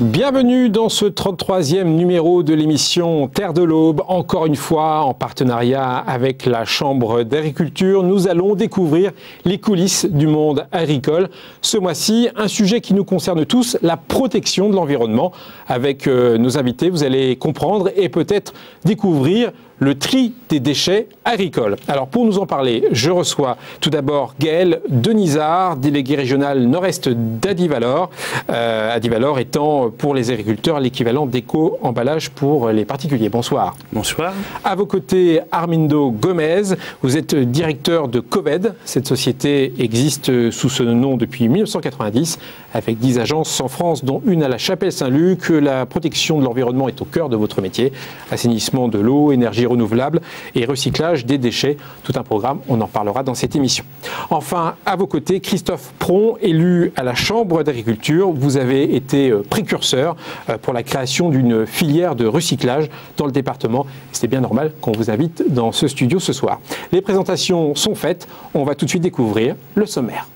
Bienvenue dans ce 33e numéro de l'émission Terre de l'Aube. Encore une fois, en partenariat avec la Chambre d'agriculture, nous allons découvrir les coulisses du monde agricole. Ce mois-ci, un sujet qui nous concerne tous, la protection de l'environnement. Avec nos invités, vous allez comprendre et peut-être découvrir le tri des déchets agricoles. Alors pour nous en parler, je reçois tout d'abord Gaël Denizard, délégué régional nord-est d'Adivalor. Adivalor étant pour les agriculteurs l'équivalent d'éco-emballage pour les particuliers. Bonsoir. Bonsoir. À vos côtés, Armindo Gomez, vous êtes directeur de Coved. Cette société existe sous ce nom depuis 1990 avec 10 agences en France, dont une à la Chapelle-Saint-Luc. La protection de l'environnement est au cœur de votre métier. Assainissement de l'eau, énergie renouvelable et recyclage des déchets. Tout un programme, on en parlera dans cette émission. Enfin, à vos côtés, Christophe Pron, élu à la Chambre d'agriculture. Vous avez été précurseur pour la création d'une filière de recyclage dans le département. C'est bien normal qu'on vous invite dans ce studio ce soir. Les présentations sont faites. On va tout de suite découvrir le sommaire.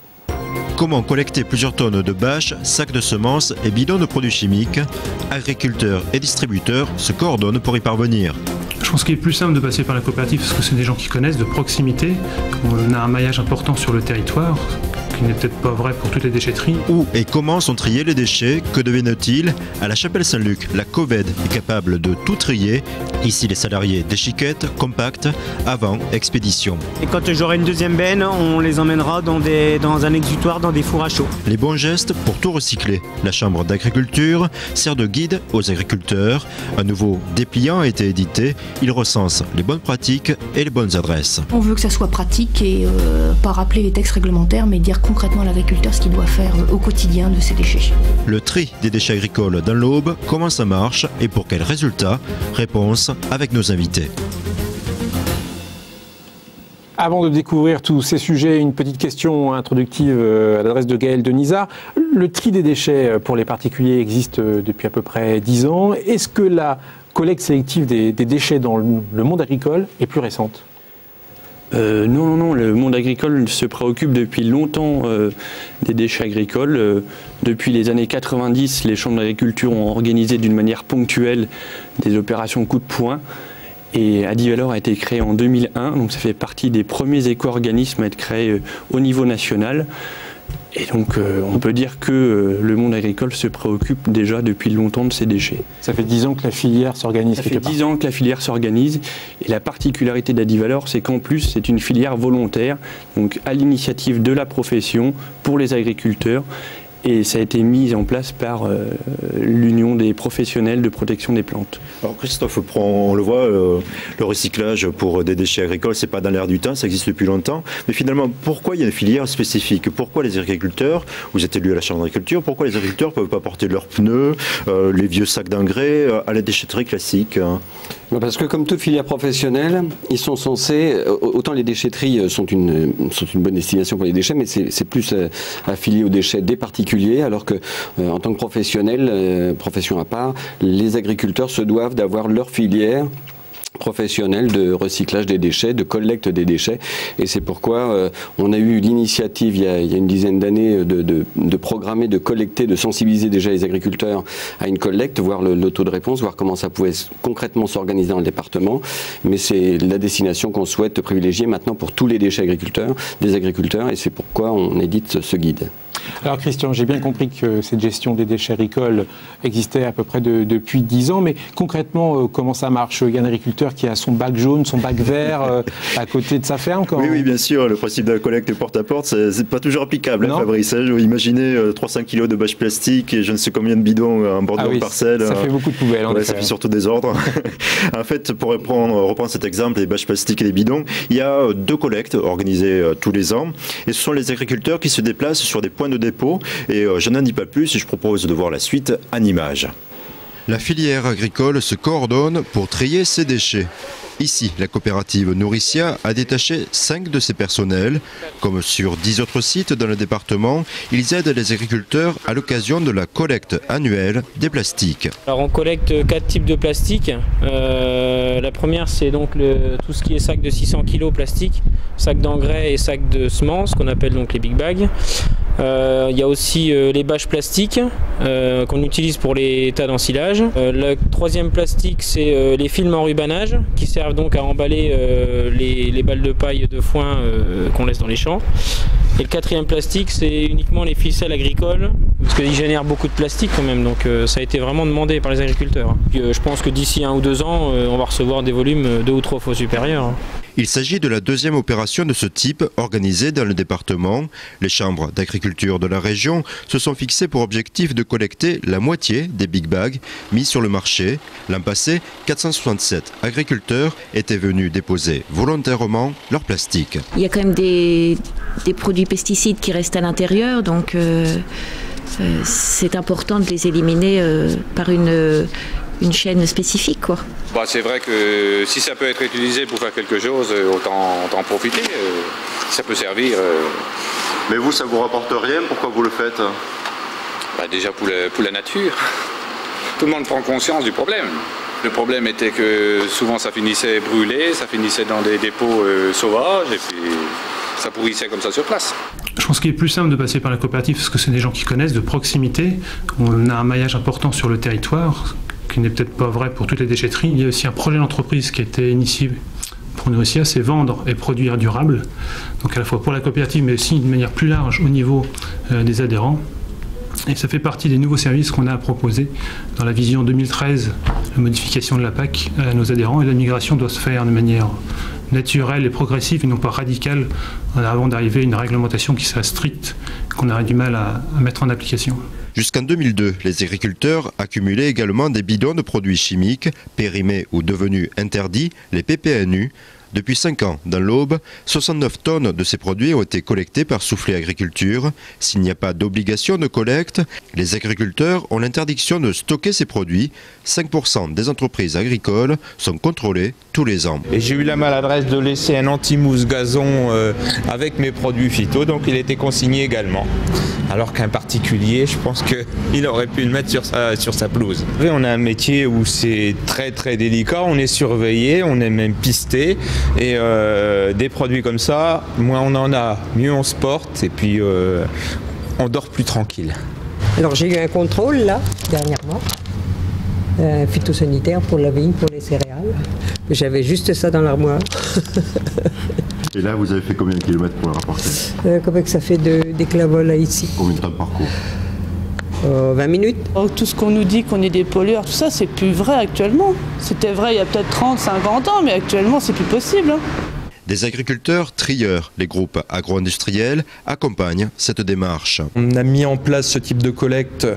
Comment collecter plusieurs tonnes de bâches, sacs de semences et bidons de produits chimiques? Agriculteurs et distributeurs se coordonnent pour y parvenir. Je pense qu'il est plus simple de passer par la coopérative parce que c'est des gens qui connaissent de proximité. On a un maillage important sur le territoire, qui n'est peut-être pas vrai pour toutes les déchetteries. Où et comment sont triés les déchets? Que deviennent-ils? À la Chapelle-Saint-Luc, la Coved est capable de tout trier. Ici, les salariés déchiquettent, compactent, avant expédition. Et quand j'aurai une deuxième benne, on les emmènera dans un exutoire, dans des fours à chaud. Les bons gestes pour tout recycler. La Chambre d'agriculture sert de guide aux agriculteurs. Un nouveau dépliant a été édité. Il recense les bonnes pratiques et les bonnes adresses. On veut que ça soit pratique et pas rappeler les textes réglementaires, mais dire concrètement à l'agriculteur ce qu'il doit faire au quotidien de ses déchets. Le tri des déchets agricoles dans l'Aube, comment ça marche et pour quels résultats? Réponse avec nos invités. Avant de découvrir tous ces sujets, une petite question introductive à l'adresse de Gaël Denizard. Le tri des déchets pour les particuliers existe depuis à peu près 10 ans. Est-ce que la collecte sélective des déchets dans le monde agricole est plus récente? Non, le monde agricole se préoccupe depuis longtemps des déchets agricoles. Depuis les années 90, les chambres d'agriculture ont organisé d'une manière ponctuelle des opérations coup de poing. Et Adivalor a été créé en 2001, donc ça fait partie des premiers éco-organismes à être créés au niveau national. Et donc on peut dire que le monde agricole se préoccupe déjà depuis longtemps de ces déchets. Ça fait 10 ans que la filière s'organise quelque part. Ça fait 10 ans que la filière s'organise. Et la particularité d'Adivalor, c'est qu'en plus, c'est une filière volontaire, donc à l'initiative de la profession pour les agriculteurs. Et ça a été mis en place par l'Union des professionnels de protection des plantes. Alors Christophe, on le voit, le recyclage pour des déchets agricoles, c'est pas dans l'air du temps, ça existe depuis longtemps. Mais finalement, pourquoi il y a une filière spécifique? Pourquoi les agriculteurs, vous êtes élu à la Chambre d'agriculture, pourquoi les agriculteurs ne peuvent pas porter leurs pneus, les vieux sacs d'engrais à la déchetterie classique? Parce que comme toute filière professionnelle, ils sont censés, autant les déchetteries sont une bonne destination pour les déchets, mais c'est plus affilié aux déchets des particuliers, alors que en tant que professionnel, profession à part, les agriculteurs se doivent d'avoir leur filière professionnel de recyclage des déchets, de collecte des déchets. Et c'est pourquoi on a eu l'initiative il y a une dizaine d'années de programmer, de collecter, de sensibiliser déjà les agriculteurs à une collecte, voir le taux de réponse, voir comment ça pouvait concrètement s'organiser dans le département. Mais c'est la destination qu'on souhaite privilégier maintenant pour tous les déchets des agriculteurs, et c'est pourquoi on édite ce guide. Alors Christian, j'ai bien compris que cette gestion des déchets agricoles existait à peu près depuis 10 ans, mais concrètement, comment ça marche? Il y a un agriculteur qui a son bac jaune, son bac vert à côté de sa ferme Oui, bien sûr, le principe de la collecte porte-à-porte, c'est pas toujours applicable, hein, Fabrice. Imaginez 300 kg de bâches plastiques et je ne sais combien de bidons en bordure de parcelle. Ça fait beaucoup de poubelles. Ça fait surtout des ordres. En fait, pour reprendre cet exemple des bâches plastiques et des bidons, il y a 2 collectes organisées tous les ans, et ce sont les agriculteurs qui se déplacent sur des points de dépôt, et je n'en dis pas plus, je propose de voir la suite en images. La filière agricole se coordonne pour trier ses déchets. Ici, la coopérative Nourricia a détaché 5 de ses personnels. Comme sur 10 autres sites dans le département, ils aident les agriculteurs à l'occasion de la collecte annuelle des plastiques. Alors on collecte 4 types de plastique. La première, c'est donc tout ce qui est sac de 600 kg plastique, sac d'engrais et sac de semences, qu'on appelle donc les big bags. Il y a aussi les bâches plastiques qu'on utilise pour les tas d'ensilage. Le troisième plastique, c'est les films en rubanage qui servent donc à emballer les balles de paille de foin qu'on laisse dans les champs. Et le quatrième plastique, c'est uniquement les ficelles agricoles, parce qu'ils génèrent beaucoup de plastique quand même, donc ça a été vraiment demandé par les agriculteurs. Je pense que d'ici 1 ou 2 ans, on va recevoir des volumes 2 ou 3 fois supérieurs. Il s'agit de la deuxième opération de ce type organisée dans le département. Les chambres d'agriculture de la région se sont fixées pour objectif de collecter la moitié des big bags mis sur le marché. L'an passé, 467 agriculteurs étaient venus déposer volontairement leur plastique. Il y a quand même des produits pesticides qui restent à l'intérieur, donc c'est important de les éliminer par une chaîne spécifique, quoi. Bah, c'est vrai que si ça peut être utilisé pour faire quelque chose, autant en profiter. Ça peut servir. Mais vous, ça vous rapporte rien? Pourquoi vous le faites? Bah, déjà pour la nature. Tout le monde prend conscience du problème. Le problème était que souvent ça finissait brûlé, ça finissait dans des dépôts sauvages et puis ça pourrissait comme ça sur place. Je pense qu'il est plus simple de passer par la coopérative parce que c'est des gens qui connaissent de proximité. On a un maillage important sur le territoire, qui n'est peut-être pas vrai pour toutes les déchetteries. Il y a aussi un projet d'entreprise qui a été initié pour nous aussi, c'est vendre et produire durable. Donc à la fois pour la coopérative, mais aussi de manière plus large au niveau des adhérents. Et ça fait partie des nouveaux services qu'on a à proposer dans la vision 2013, la modification de la PAC à nos adhérents. Et la migration doit se faire de manière naturelle et progressive et non pas radicale avant d'arriver à une réglementation qui soit stricte, qu'on aurait du mal à mettre en application. Jusqu'en 2002, les agriculteurs accumulaient également des bidons de produits chimiques, périmés ou devenus interdits, les PPNU. Depuis 5 ans, dans l'Aube, 69 tonnes de ces produits ont été collectés par Soufflet Agriculture. S'il n'y a pas d'obligation de collecte, les agriculteurs ont l'interdiction de stocker ces produits. 5% des entreprises agricoles sont contrôlées tous les ans. Et j'ai eu la maladresse de laisser un anti-mousse gazon avec mes produits phyto, donc il était consigné également. Alors qu'un particulier, je pense qu'il aurait pu le mettre sur sa pelouse. On a un métier où c'est très délicat, on est surveillé, on est même pisté. Et des produits comme ça, moins on en a, mieux on se porte et puis on dort plus tranquille. Alors j'ai eu un contrôle là, dernièrement, phytosanitaire pour la vigne, pour les céréales. J'avais juste ça dans l'armoire. Et là, vous avez fait combien de kilomètres pour le rapporter? Combien que ça fait des Clavol à ici? Combien de temps de parcours? 20 minutes. Tout ce qu'on nous dit qu'on est des pollueurs, tout ça, c'est plus vrai actuellement. C'était vrai il y a peut-être 30, 50 ans, mais actuellement, c'est plus possible. Des agriculteurs trieurs, les groupes agro-industriels accompagnent cette démarche. On a mis en place ce type de collecte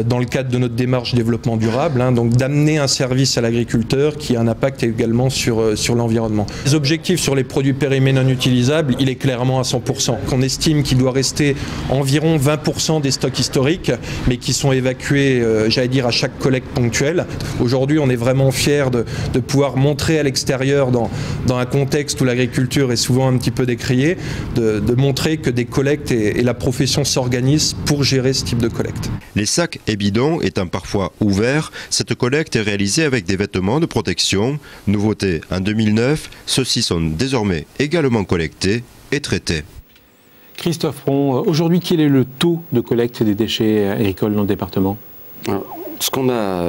dans le cadre de notre démarche développement durable, donc d'amener un service à l'agriculteur qui a un impact également sur l'environnement. Les objectifs sur les produits périmés non utilisables, il est clairement à 100%. On estime qu'il doit rester environ 20% des stocks historiques, mais qui sont évacués, j'allais dire, à chaque collecte ponctuelle. Aujourd'hui, on est vraiment fiers de pouvoir montrer à l'extérieur, dans un contexte où l'agriculture est souvent un petit peu décriée, de montrer que des collectes et la profession s'organisent pour gérer ce type de collecte. Les sacs et bidons étant parfois ouverts, cette collecte est réalisée avec des vêtements de protection. Nouveauté en 2009, ceux-ci sont désormais également collectés et traités. Christophe Pron, aujourd'hui, quel est le taux de collecte des déchets agricoles dans le département ? Ce qu'on a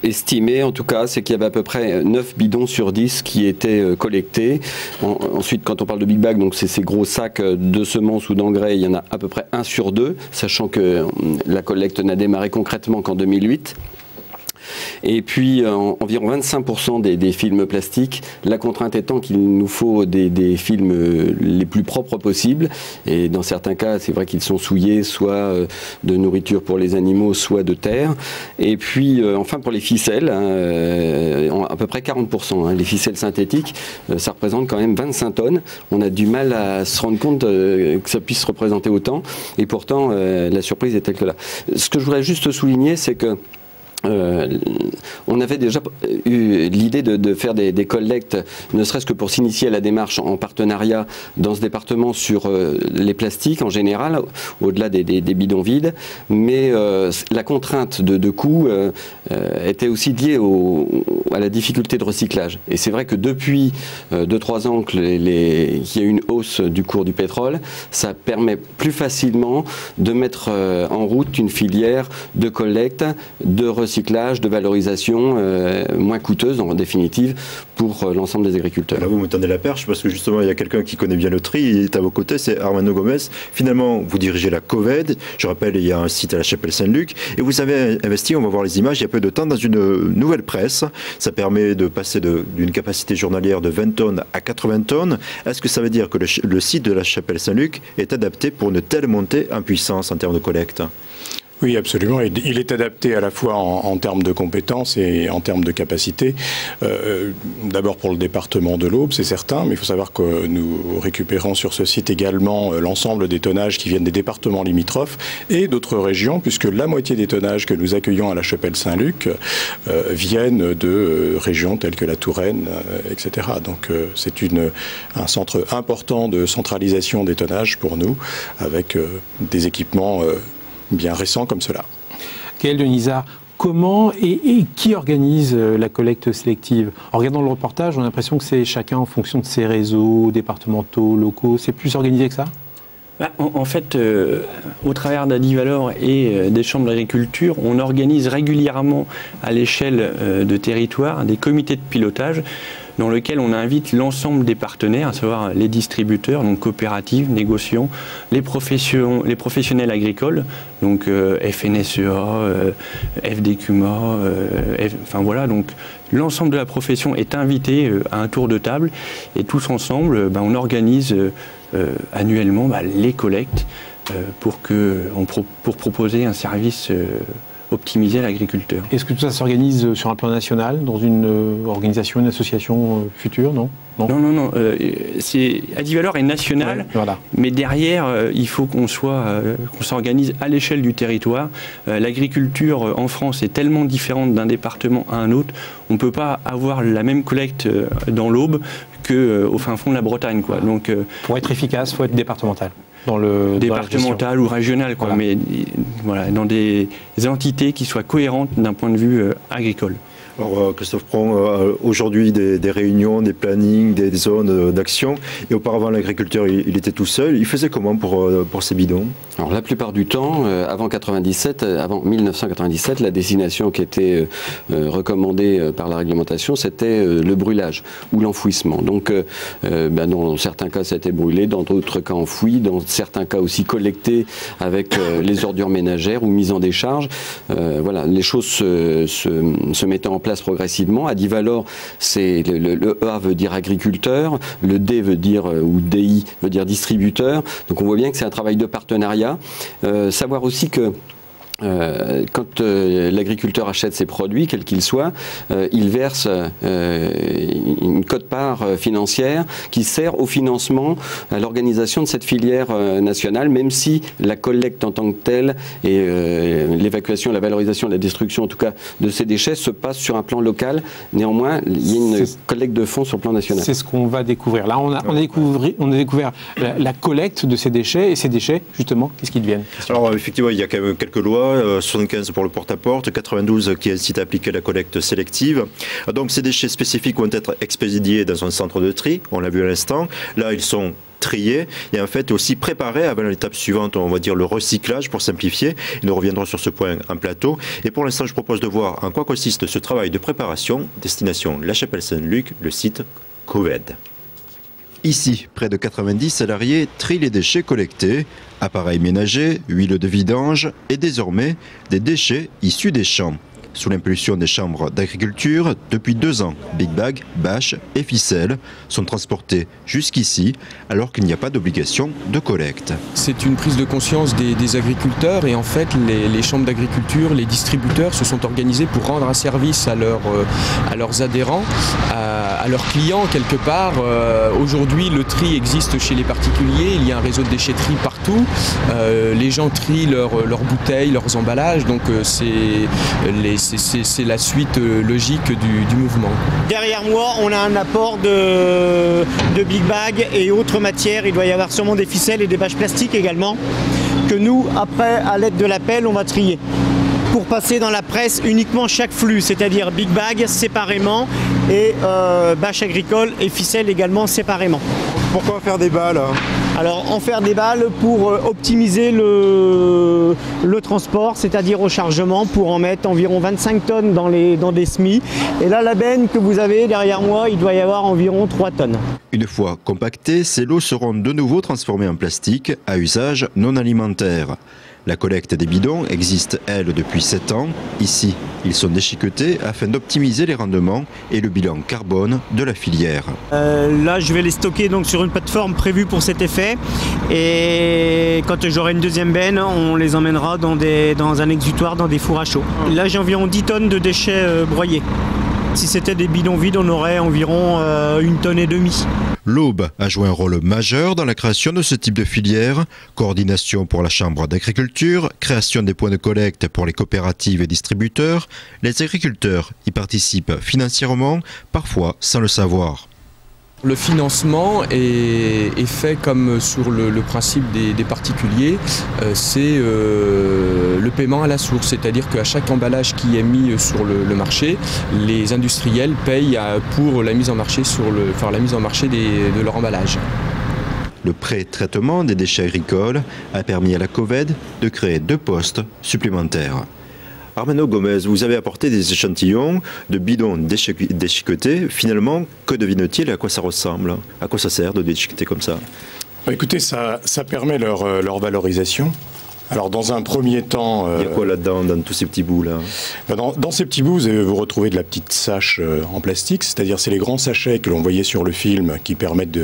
estimé, en tout cas, c'est qu'il y avait à peu près 9 bidons sur 10 qui étaient collectés. Ensuite, quand on parle de big bag, donc c'est ces gros sacs de semences ou d'engrais, il y en a à peu près 1 sur 2, sachant que la collecte n'a démarré concrètement qu'en 2008. Et puis environ 25% des films plastiques, la contrainte étant qu'il nous faut des films les plus propres possibles, et dans certains cas c'est vrai qu'ils sont souillés, soit de nourriture pour les animaux, soit de terre. Et puis enfin pour les ficelles, à peu près 40%, les ficelles synthétiques, ça représente quand même 25 tonnes. On a du mal à se rendre compte que ça puisse représenter autant, et pourtant la surprise est telle que là. Ce que je voudrais juste souligner, c'est que on avait déjà eu l'idée de faire des collectes, ne serait-ce que pour s'initier à la démarche en partenariat dans ce département sur les plastiques en général, au-delà des bidons vides, mais la contrainte de coût était aussi liée à la difficulté de recyclage. Et c'est vrai que depuis 2-3 ans qu'il y a eu une hausse du cours du pétrole, ça permet plus facilement de mettre en route une filière de collecte, de recyclage, de valorisation moins coûteuse en définitive pour l'ensemble des agriculteurs. Là, vous me tendez la perche parce que justement il y a quelqu'un qui connaît bien le tri, il est à vos côtés, c'est Armando Gomez. Finalement, vous dirigez la Coved, je rappelle il y a un site à la Chapelle-Saint-Luc et vous avez investi, on va voir les images, il y a peu de temps dans une nouvelle presse. Ça permet de passer d'une capacité journalière de 20 tonnes à 80 tonnes. Est-ce que ça veut dire que le site de la Chapelle-Saint-Luc est adapté pour une telle montée en puissance en termes de collecte ? Oui, absolument. Il est adapté à la fois en termes de compétences et en termes de capacité. D'abord pour le département de l'Aube, c'est certain, mais il faut savoir que nous récupérons sur ce site également l'ensemble des tonnages qui viennent des départements limitrophes et d'autres régions, puisque la moitié des tonnages que nous accueillons à la Chapelle-Saint-Luc viennent de régions telles que la Touraine, etc. Donc c'est un centre important de centralisation des tonnages pour nous, avec des équipements bien récents comme cela. Gaël Denisard, comment et qui organise la collecte sélective? En regardant le reportage, on a l'impression que c'est chacun en fonction de ses réseaux départementaux, locaux. C'est plus organisé que ça? En fait, au travers d'Adivalor et des chambres d'agriculture, on organise régulièrement à l'échelle de territoire des comités de pilotage dans lesquels on invite l'ensemble des partenaires, à savoir les distributeurs, donc coopératives, négociants, les professionnels agricoles, donc FNSEA, FDQMA, enfin voilà, donc l'ensemble de la profession est invité à un tour de table et tous ensemble, on organise annuellement les collectes pour proposer un service optimisé à l'agriculteur. Est-ce que tout ça s'organise sur un plan national, dans une organisation, une association future, non? Non. Adivalor est national, ouais, voilà. Mais derrière, il faut qu'on s'organise à l'échelle du territoire. L'agriculture en France est tellement différente d'un département à un autre, on ne peut pas avoir la même collecte dans l'Aube qu'au fin fond de la Bretagne, quoi. Donc, pour être efficace, il faut être départemental. Départemental ou régional, quoi, voilà. Mais voilà, dans des entités qui soient cohérentes d'un point de vue agricole. Alors, Christophe Pron, aujourd'hui des réunions, des plannings, des zones d'action, et auparavant l'agriculteur il était tout seul. Il faisait comment pour ces bidons? Alors la plupart du temps, avant 1997, la destination qui était recommandée par la réglementation, c'était le brûlage ou l'enfouissement. Donc dans certains cas c'était brûlé, dans d'autres cas enfoui, dans certains cas aussi collecté avec les ordures ménagères ou mise en décharge. Voilà, les choses se mettaient en place progressivement. Adivalor, c'est le A veut dire agriculteur, le D veut dire, ou DI veut dire distributeur. Donc on voit bien que c'est un travail de partenariat. Savoir aussi que quand l'agriculteur achète ses produits, quels qu'ils soient, il verse une quote-part financière qui sert au financement, à l'organisation de cette filière nationale, même si la collecte en tant que telle et l'évacuation, la valorisation, la destruction en tout cas de ces déchets se passe sur un plan local. Néanmoins, il y a une collecte de fonds sur le plan national. C'est ce qu'on va découvrir. Là, on a découvert la collecte de ces déchets, et ces déchets, justement, qu'est-ce qu'ils deviennent? Alors, effectivement, il y a quand même quelques lois. 75 pour le porte-à-porte, 92 qui incite à appliquer la collecte sélective. Donc ces déchets spécifiques vont être expédiés dans un centre de tri, on l'a vu à l'instant. Là, ils sont triés et en fait aussi préparés avant l'étape suivante, on va dire le recyclage pour simplifier. Nous reviendrons sur ce point en plateau. Et pour l'instant, je propose de voir en quoi consiste ce travail de préparation, destination La Chapelle-Saint-Luc, le site Coved. Ici, près de 90 salariés trient les déchets collectés, appareils ménagers, huile de vidange et désormais des déchets issus des champs. Sous l'impulsion des chambres d'agriculture, depuis 2 ans, Big Bag, bâches et ficelles sont transportés jusqu'ici alors qu'il n'y a pas d'obligation de collecte. C'est une prise de conscience des agriculteurs et en fait les chambres d'agriculture, les distributeurs se sont organisés pour rendre un service à leurs adhérents, à leurs clients quelque part. Aujourd'hui le tri existe chez les particuliers, il y a un réseau de déchetterie partout, les gens trient leurs bouteilles, leurs emballages, donc c'est la suite logique du mouvement. Derrière moi, on a un apport de big bag et autres matières. Il doit y avoir sûrement des ficelles et des bâches plastiques également, que nous, après, à l'aide de la pelle, on va trier pour passer dans la presse uniquement chaque flux, c'est-à-dire big bag séparément et bâches agricoles et ficelles également séparément. Pourquoi faire des balles? Alors en faire des balles pour optimiser le transport, c'est-à-dire au chargement, pour en mettre environ 25 tonnes dans des semis. Et là, la benne que vous avez derrière moi, il doit y avoir environ 3 tonnes. Une fois compactés, ces lots seront de nouveau transformés en plastique à usage non alimentaire. La collecte des bidons existe, elle, depuis 7 ans. Ici, ils sont déchiquetés afin d'optimiser les rendements et le bilan carbone de la filière. Là, je vais les stocker donc sur une plateforme prévue pour cet effet. Et quand j'aurai une deuxième benne, on les emmènera dans un exutoire, dans des fours à chaud. Là, j'ai environ 10 tonnes de déchets broyés. Si c'était des bidons vides, on aurait environ 1,5 tonne. L'Aube a joué un rôle majeur dans la création de ce type de filière. Coordination pour la Chambre d'agriculture, création des points de collecte pour les coopératives et distributeurs. Les agriculteurs y participent financièrement, parfois sans le savoir. Le financement est fait comme sur le principe des particuliers, c'est le paiement à la source, c'est-à-dire qu'à chaque emballage qui est mis sur le marché, les industriels payent pour la mise en marché, de leur emballage. Le pré-traitement des déchets agricoles a permis à la COVED de créer 2 postes supplémentaires. Armando Gomez, vous avez apporté des échantillons de bidons déchiquetés. Finalement, que devinent-ils et à quoi ça ressemble? À quoi ça sert de déchiqueter comme ça? Écoutez, ça permet leur valorisation. Alors dans un premier temps... Il y a quoi là-dedans, dans tous ces petits bouts-là? Dans ces petits bouts, vous retrouvez de la petite sache en plastique, c'est-à-dire c'est les grands sachets que l'on voyait sur le film qui permettent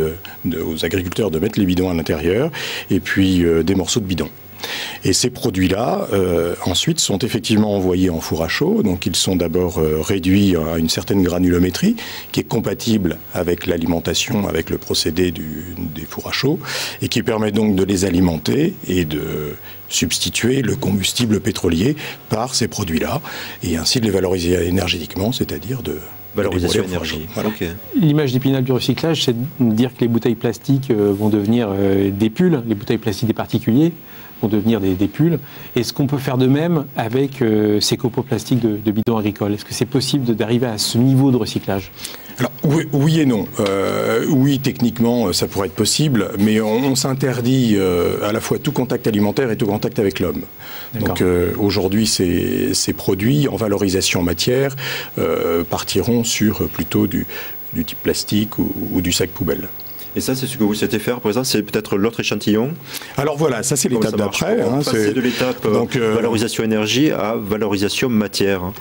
aux agriculteurs de mettre les bidons à l'intérieur, et puis des morceaux de bidon. Et ces produits-là, ensuite, sont effectivement envoyés en four à chaud. Donc, ils sont d'abord réduits à une certaine granulométrie qui est compatible avec l'alimentation, avec le procédé des fours à chaud, et qui permet donc de les alimenter et de substituer le combustible pétrolier par ces produits-là, et ainsi de les valoriser énergétiquement, c'est-à-dire de... Valorisation énergie. Voilà. Okay. L'image d'Épinal du recyclage, c'est de dire que les bouteilles plastiques vont devenir des pulls, les bouteilles plastiques des particuliers vont devenir des pulls. Est-ce qu'on peut faire de même avec ces copeaux plastiques de bidons agricoles? Est-ce que c'est possible d'arriver à ce niveau de recyclage? Alors, oui et non. Oui, techniquement, ça pourrait être possible, mais on s'interdit à la fois tout contact alimentaire et tout contact avec l'homme. Donc aujourd'hui, ces produits en valorisation matière partiront sur plutôt du type plastique ou du sac poubelle. Et ça, c'est ce que vous souhaitez faire, par exemple, c'est peut-être l'autre échellon? Alors voilà, ça c'est l'étape d'après. C'est de l'étape valorisation énergie à valorisation matière.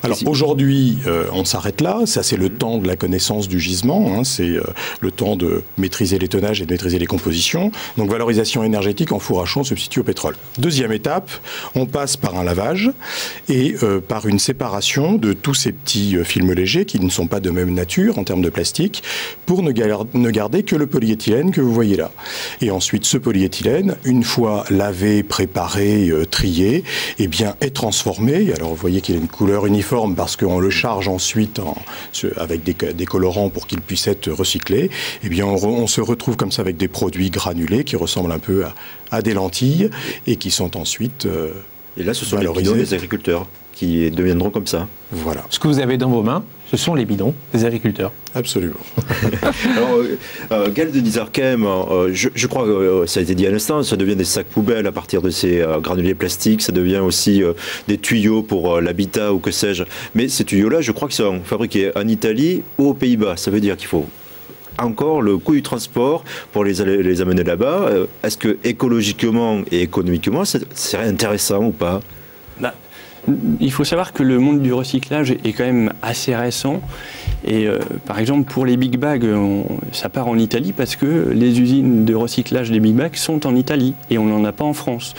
Alors aujourd'hui, on s'arrête là. Ça c'est le temps de la connaissance du gisement. C'est le temps de maîtriser les tonnages et de maîtriser les compositions. Donc valorisation énergétique en four à chaud substitue au pétrole. Deuxième étape, on passe par un lavage et par une séparation de tous ces petits films légers qui ne sont pas de même nature en termes de plastique pour ne garder que le polyéthylène que vous voyez là. Et ensuite, ce polyéthylène, une fois lavé, préparé, trié, eh bien, est transformé. Alors, vous voyez qu'il a une couleur uniforme parce qu'on le charge ensuite avec des colorants pour qu'il puisse être recyclé. Eh bien, on se retrouve comme ça avec des produits granulés qui ressemblent un peu à des lentilles et qui sont ensuite et là, ce sont les bidons des agriculteurs qui deviendront comme ça. Voilà. Ce que vous avez dans vos mains, ce sont les bidons des agriculteurs. Absolument. Alors, Gaël de Nizarkem, je crois que ça a été dit à l'instant, ça devient des sacs poubelles à partir de ces granulés plastiques, ça devient aussi des tuyaux pour l'habitat ou que sais-je. Mais ces tuyaux-là, je crois qu'ils sont fabriqués en Italie ou aux Pays-Bas. Ça veut dire qu'il faut encore le coût du transport pour les amener là-bas. Est-ce que écologiquement et économiquement, c'est intéressant ou pas? Il faut savoir que le monde du recyclage est quand même assez récent. Et par exemple, pour les big bags, ça part en Italie parce que les usines de recyclage des big bags sont en Italie et on n'en a pas en France.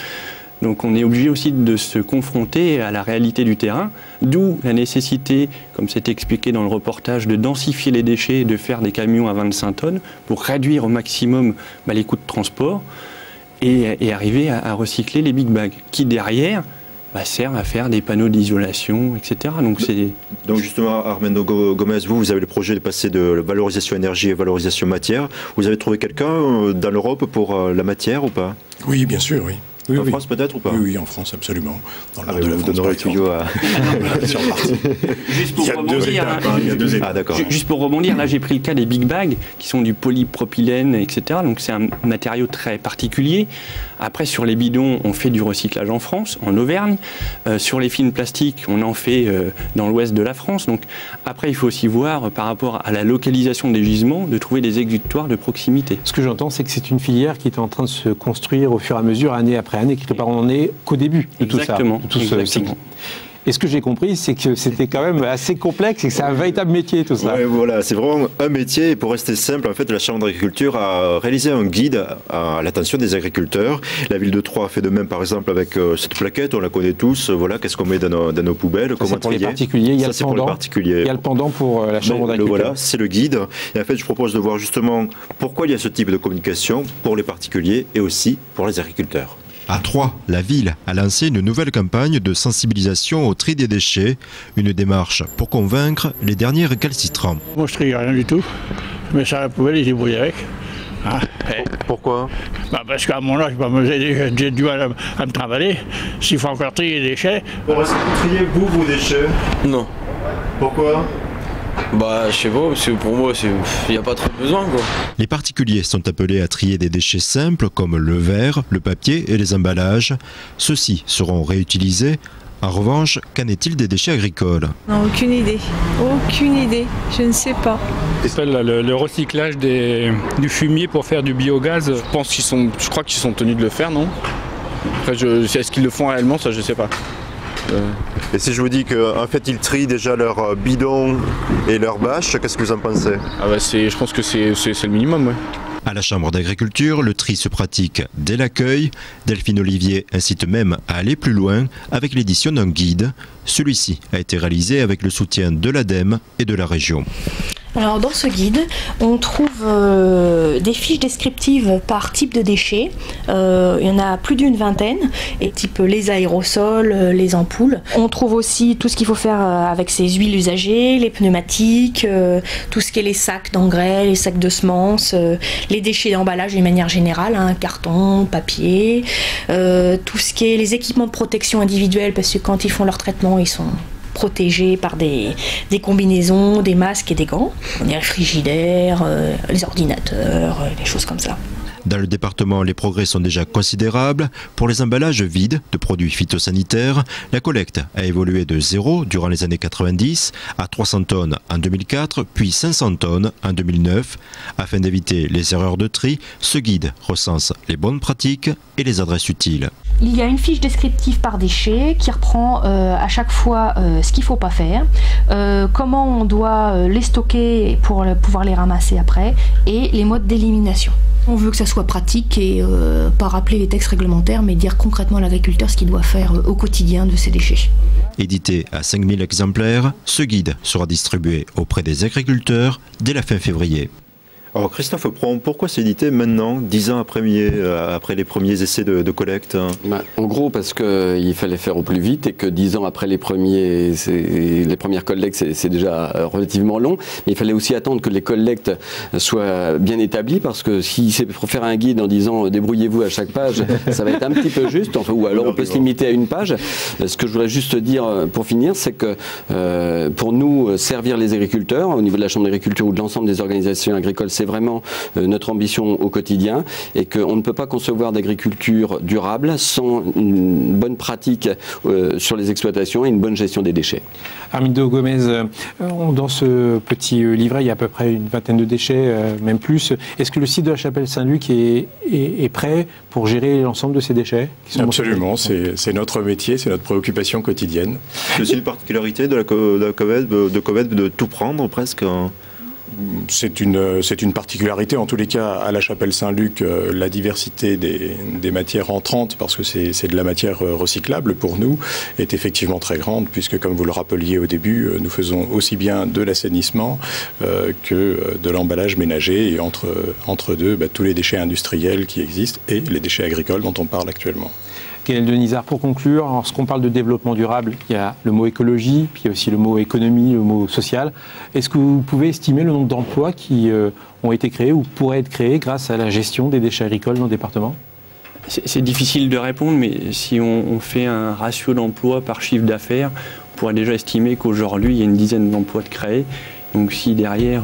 Donc on est obligé aussi de se confronter à la réalité du terrain, d'où la nécessité, comme c'est expliqué dans le reportage, de densifier les déchets et de faire des camions à 25 tonnes pour réduire au maximum les coûts de transport et arriver à recycler les big bags, qui derrière servent à faire des panneaux d'isolation, etc. Donc justement, Armando Gomez, vous avez le projet de passer de valorisation énergie et valorisation matière. Vous avez trouvé quelqu'un dans l'Europe pour la matière ou pas? Oui, bien sûr, oui. En France peut-être ou pas? Oui, en France, absolument. Dans le nord de la vous France, donnerez le tuyau à... Juste pour rebondir, là j'ai pris le cas des Big Bags, qui sont du polypropylène, etc. Donc c'est un matériau très particulier. Après, sur les bidons, on fait du recyclage en France, en Auvergne. Sur les films plastiques, on en fait dans l'ouest de la France. Donc après, il faut aussi voir, par rapport à la localisation des gisements, de trouver des exutoires de proximité. Ce que j'entends, c'est que c'est une filière qui est en train de se construire au fur et à mesure, année après année, quelque part on n'en est qu'au début de tout ça, de tout ce cycle. Et ce que j'ai compris, c'est que c'était quand même assez complexe et que c'est un véritable métier, tout ça. Ouais, voilà, c'est vraiment un métier. Et pour rester simple, en fait, la Chambre d'agriculture a réalisé un guide à l'attention des agriculteurs. La ville de Troyes a fait de même, par exemple, avec cette plaquette. On la connaît tous. Voilà, qu'est-ce qu'on met dans nos poubelles, comment pour les trier. particuliers. Il y a ça, c'est pour les particuliers. Il y a le pendant pour la Chambre d'agriculture. Voilà, c'est le guide. Et en fait, je propose de voir justement pourquoi il y a ce type de communication pour les particuliers et aussi pour les agriculteurs. À Troyes, la ville a lancé une nouvelle campagne de sensibilisation au tri des déchets, une démarche pour convaincre les derniers récalcitrants. Moi je trie rien du tout, je mets ça à la poubelle et je débrouille avec. Pourquoi? Parce qu'à mon âge, j'ai du mal à me travailler. S'il faut encore trier les déchets. Est-ce que vous triez vos déchets? Non. Pourquoi? Je sais pas, parce que pour moi, il n'y a pas trop besoin, quoi. Les particuliers sont appelés à trier des déchets simples comme le verre, le papier et les emballages. Ceux-ci seront réutilisés. En revanche, qu'en est-il des déchets agricoles? Non, aucune idée. Aucune idée. Je ne sais pas. Le recyclage du fumier pour faire du biogaz, je crois qu'ils sont tenus de le faire, non? Après, est-ce qu'ils le font réellement? Ça, je sais pas. Et si je vous dis qu'en fait ils trient déjà leurs bidons et leurs bâches, qu'est-ce que vous en pensez? Je pense que c'est le minimum, ouais. À la Chambre d'agriculture, le tri se pratique dès l'accueil. Delphine Olivier incite même à aller plus loin avec l'édition d'un guide. Celui-ci a été réalisé avec le soutien de l'ADEME et de la région. Alors dans ce guide, on trouve des fiches descriptives par type de déchets. Il y en a plus d'une vingtaine, et type les aérosols, les ampoules. On trouve aussi tout ce qu'il faut faire avec ces huiles usagées, les pneumatiques, tout ce qui est les sacs d'engrais, les sacs de semences, les déchets d'emballage d'une manière générale, carton, papier, tout ce qui est les équipements de protection individuelle, parce que quand ils font leur traitement, ils sont protégés par des combinaisons, des masques et des gants, les frigidaires, les ordinateurs, des choses comme ça. Dans le département, les progrès sont déjà considérables. Pour les emballages vides de produits phytosanitaires, la collecte a évolué de 0 durant les années 90 à 300 tonnes en 2004, puis 500 tonnes en 2009. Afin d'éviter les erreurs de tri, ce guide recense les bonnes pratiques et les adresses utiles. Il y a une fiche descriptive par déchet qui reprend à chaque fois ce qu'il ne faut pas faire, comment on doit les stocker pour pouvoir les ramasser après, et les modes d'élimination. On veut que ça soit pratique et pas rappeler les textes réglementaires, mais dire concrètement à l'agriculteur ce qu'il doit faire au quotidien de ses déchets. Édité à 5000 exemplaires, ce guide sera distribué auprès des agriculteurs dès la fin février. Alors Christophe Pron, pourquoi c'est édité maintenant, 10 ans après les premiers essais de collecte? En gros, parce qu'il fallait faire au plus vite et que 10 ans après les premières collectes, c'est déjà relativement long. Mais il fallait aussi attendre que les collectes soient bien établies, parce que si c'est pour faire un guide en disant débrouillez-vous à chaque page, ça va être un petit peu juste, ou alors on peut se limiter à une page. Ce que je voudrais juste dire pour finir, c'est que pour nous, servir les agriculteurs, au niveau de la Chambre d'agriculture ou de l'ensemble des organisations agricoles, c'est vraiment notre ambition au quotidien, et qu'on ne peut pas concevoir d'agriculture durable sans une bonne pratique sur les exploitations et une bonne gestion des déchets. Armando Gomez, dans ce petit livret, il y a à peu près une vingtaine de déchets, même plus. Est-ce que le site de la Chapelle Saint-Luc est prêt pour gérer l'ensemble de ces déchets qui sont Absolument, c'est notre métier, c'est notre préoccupation quotidienne. C'est aussi une particularité de Covedb de tout prendre presque. C'est une particularité, en tous les cas, à la Chapelle Saint-Luc, la diversité des matières entrantes, parce que c'est de la matière recyclable pour nous, est effectivement très grande, puisque, comme vous le rappeliez au début, nous faisons aussi bien de l'assainissement que de l'emballage ménager, et entre deux, tous les déchets industriels qui existent et les déchets agricoles dont on parle actuellement. Guénel Denizard, pour conclure, lorsqu'on parle de développement durable, il y a le mot écologie, puis il y a aussi le mot économie, le mot social. Est-ce que vous pouvez estimer le nombre d'emplois qui ont été créés ou pourraient être créés grâce à la gestion des déchets agricoles dans le département ? C'est difficile de répondre, mais si on fait un ratio d'emploi par chiffre d'affaires, on pourrait déjà estimer qu'aujourd'hui, il y a une dizaine d'emplois de créés. Donc si derrière,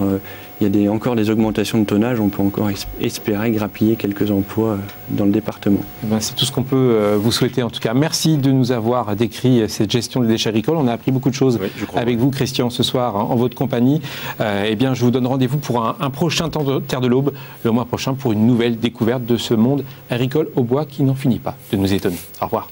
il y a encore des augmentations de tonnage, on peut encore espérer grappiller quelques emplois dans le département. C'est tout ce qu'on peut vous souhaiter en tout cas. Merci de nous avoir décrit cette gestion des déchets agricoles. On a appris beaucoup de choses avec vous, Christian, ce soir en votre compagnie. Je vous donne rendez-vous pour un prochain Terre de l'Aube, le mois prochain, pour une nouvelle découverte de ce monde agricole au bois qui n'en finit pas de nous étonner. Au revoir.